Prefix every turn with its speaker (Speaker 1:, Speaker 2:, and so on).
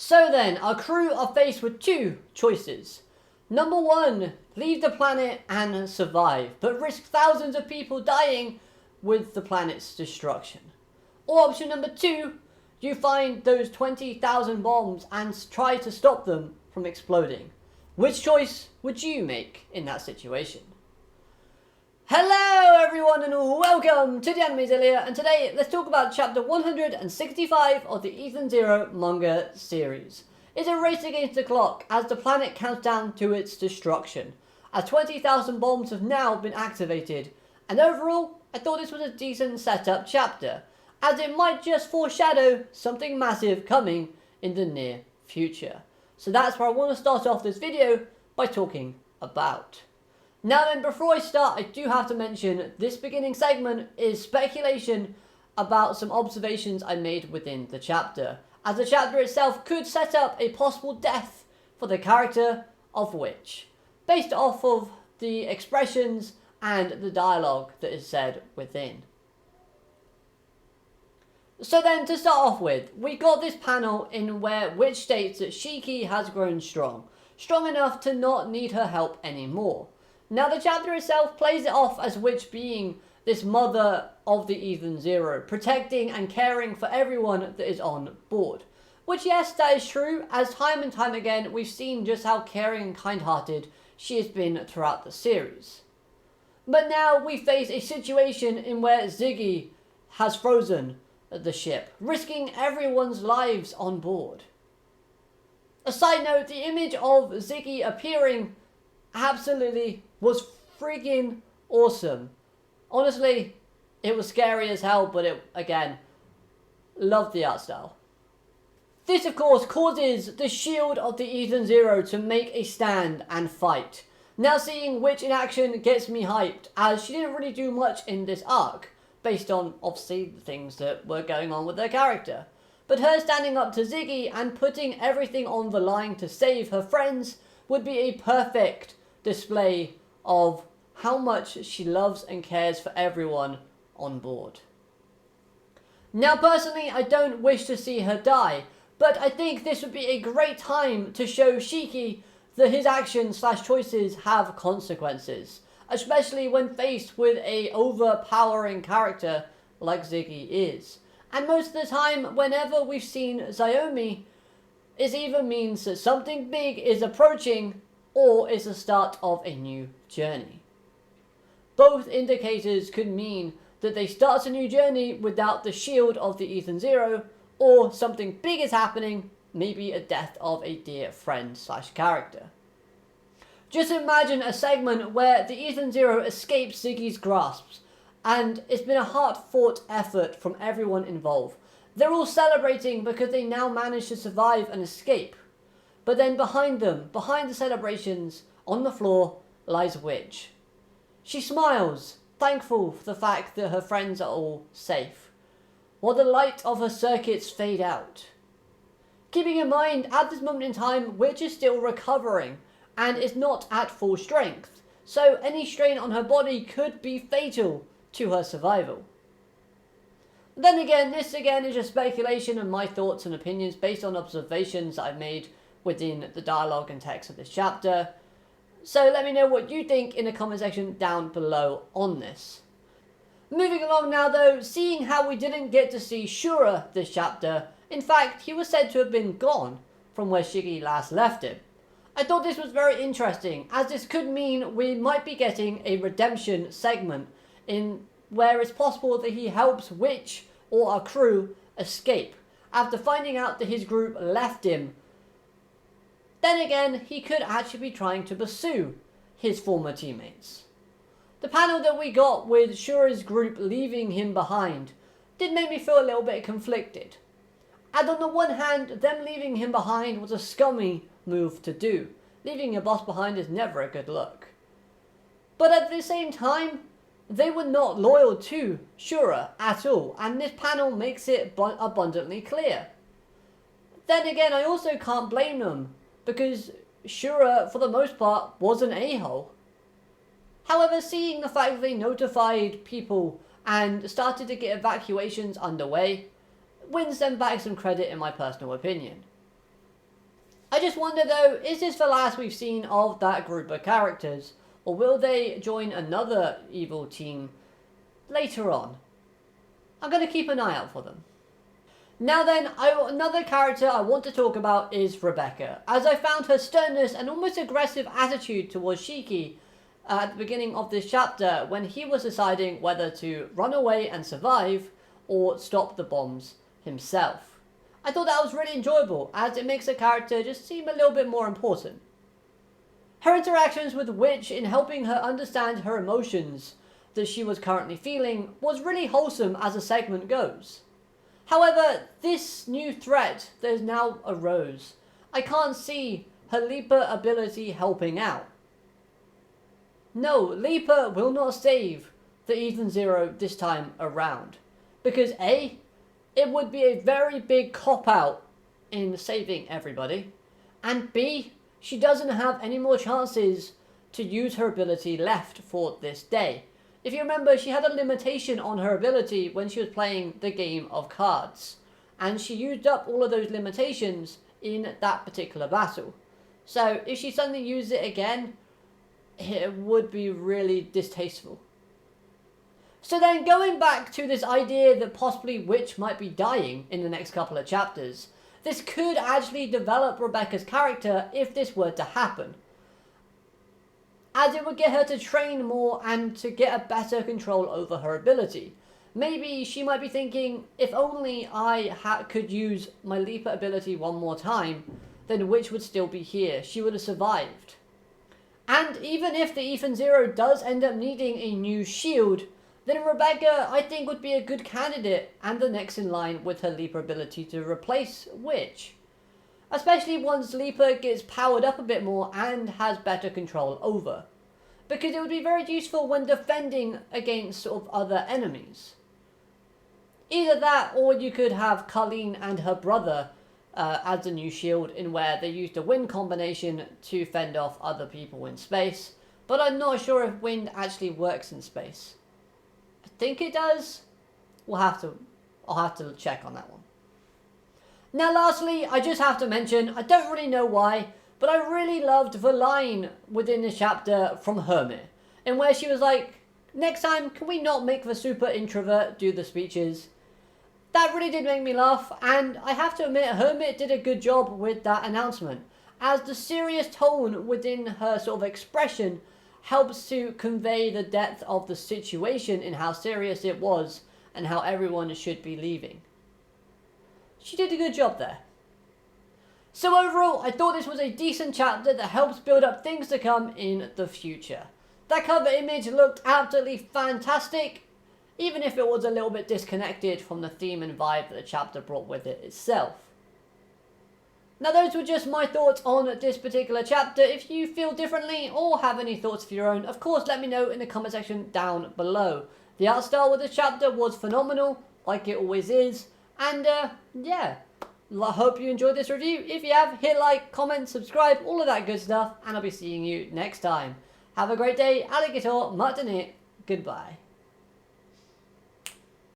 Speaker 1: So then, our crew are faced with two choices. Number one, leave the planet and survive, but risk thousands of people dying with the planet's destruction. Or option number two, you find those 20,000 bombs and try to stop them from exploding. Which choice would you make in that situation? Hello everyone and welcome to the Anime Zillia, and today let's talk about chapter 165 of the Ethan Zero manga series. It's a race against the clock as the planet counts down to its destruction, as 20,000 bombs have now been activated, and overall I thought this was a decent setup chapter, as it might just foreshadow something massive coming in the near future. So that's where I want to start off this video by talking about. Now then, before I start, I do have to mention this beginning segment is speculation about some observations I made within the chapter, as the chapter itself could set up a possible death for the character of Witch, based off of the expressions and the dialogue that is said within. So then, to start off with, we got this panel in where Witch states that Shiki has grown strong enough to not need her help anymore. Now the chapter itself plays it off as Witch being this mother of the Ethan Zero, protecting and caring for everyone that is on board. Which, yes, that is true, as time and time again we've seen just how caring and kind-hearted she has been throughout the series. But now we face a situation in where Ziggy has frozen the ship, risking everyone's lives on board. A side note, the image of Ziggy appearing absolutely was freaking awesome. Honestly, it was scary as hell, but it, again, loved the art style. This, of course, causes the shield of the Ethan Zero to make a stand and fight. Now seeing Witch in action gets me hyped, as she didn't really do much in this arc, based on, obviously, the things that were going on with her character. But her standing up to Ziggy and putting everything on the line to save her friends would be a perfect display of how much she loves and cares for everyone on board. Now personally, I don't wish to see her die, but I think this would be a great time to show Shiki that his actions / choices have consequences, especially when faced with a overpowering character like Ziggy is. And most of the time, whenever we've seen Xiaomi, it either means that something big is approaching or is the start of a new journey. Both indicators could mean that they start a new journey without the shield of the Ethan Zero, or something big is happening, maybe a death of a dear friend / character. Just imagine a segment where the Ethan Zero escapes Ziggy's grasps, and it's been a hard-fought effort from everyone involved. They're all celebrating because they now managed to survive and escape. But then behind them, behind the celebrations, on the floor, lies Witch. She smiles, thankful for the fact that her friends are all safe, while the light of her circuits fade out. Keeping in mind, at this moment in time, Witch is still recovering, and is not at full strength, so any strain on her body could be fatal to her survival. Then again, this again is just speculation and my thoughts and opinions based on observations I've made within the dialogue and text of this chapter. So let me know what you think in the comment section down below on this. Moving along now though, seeing how we didn't get to see Shura this chapter, in fact he was said to have been gone from where Shiki last left him. I thought this was very interesting, as this could mean we might be getting a redemption segment in where it's possible that he helps Witch or our crew escape after finding out that his group left him. Then again, he could actually be trying to pursue his former teammates. The panel that we got with Shura's group leaving him behind did make me feel a little bit conflicted. And on the one hand, them leaving him behind was a scummy move to do. Leaving your boss behind is never a good look. But at the same time, they were not loyal to Shura at all, and this panel makes it abundantly clear. Then again, I also can't blame them, because Shura, for the most part, was an a-hole. However, seeing the fact that they notified people and started to get evacuations underway wins them back some credit in my personal opinion. I just wonder though, is this the last we've seen of that group of characters? Or will they join another evil team later on? I'm going to keep an eye out for them. Now then, another character I want to talk about is Rebecca, as I found her sternness and almost aggressive attitude towards Shiki at the beginning of this chapter when he was deciding whether to run away and survive or stop the bombs himself. I thought that was really enjoyable, as it makes a character just seem a little bit more important. Her interactions with Witch in helping her understand her emotions that she was currently feeling was really wholesome as the segment goes. However, this new threat that has now arose, I can't see her Leaper ability helping out. No, Leaper will not save the Ethan Zero this time around. Because A, it would be a very big cop-out in saving everybody. And B, she doesn't have any more chances to use her ability left for this day. If you remember, she had a limitation on her ability when she was playing the game of cards. And she used up all of those limitations in that particular battle. So if she suddenly used it again, it would be really distasteful. So then going back to this idea that possibly Witch might be dying in the next couple of chapters, this could actually develop Rebecca's character if this were to happen, as it would get her to train more and to get a better control over her ability. Maybe she might be thinking, if only I could use my Leaper ability one more time, then Witch would still be here. She would have survived. And even if the Ethan Zero does end up needing a new shield, then Rebecca, I think, would be a good candidate and the next in line with her Leaper ability to replace Witch. Especially once Leaper gets powered up a bit more and has better control over. Because it would be very useful when defending against sort of other enemies. Either that, or you could have Colleen and her brother as a new shield, in where they used a wind combination to fend off other people in space. But I'm not sure if wind actually works in space. I think it does. I'll have to check on that one. Now lastly, I just have to mention, I don't really know why, but I really loved the line within this chapter from Hermit, in where she was like, next time, can we not make the super introvert do the speeches? That really did make me laugh, and I have to admit, Hermit did a good job with that announcement, as the serious tone within her sort of expression helps to convey the depth of the situation in how serious it was and how everyone should be leaving. She did a good job there. So overall, I thought this was a decent chapter that helps build up things to come in the future. That cover image looked absolutely fantastic, even if it was a little bit disconnected from the theme and vibe that the chapter brought with it itself. Now those were just my thoughts on this particular chapter. If you feel differently or have any thoughts of your own, of course let me know in the comment section down below. The art style with this chapter was phenomenal, like it always is. And yeah, I hope you enjoyed this review. If you have, hit like, comment, subscribe, all of that good stuff, and I'll be seeing you next time. Have a great day, alligator, mutton it, goodbye.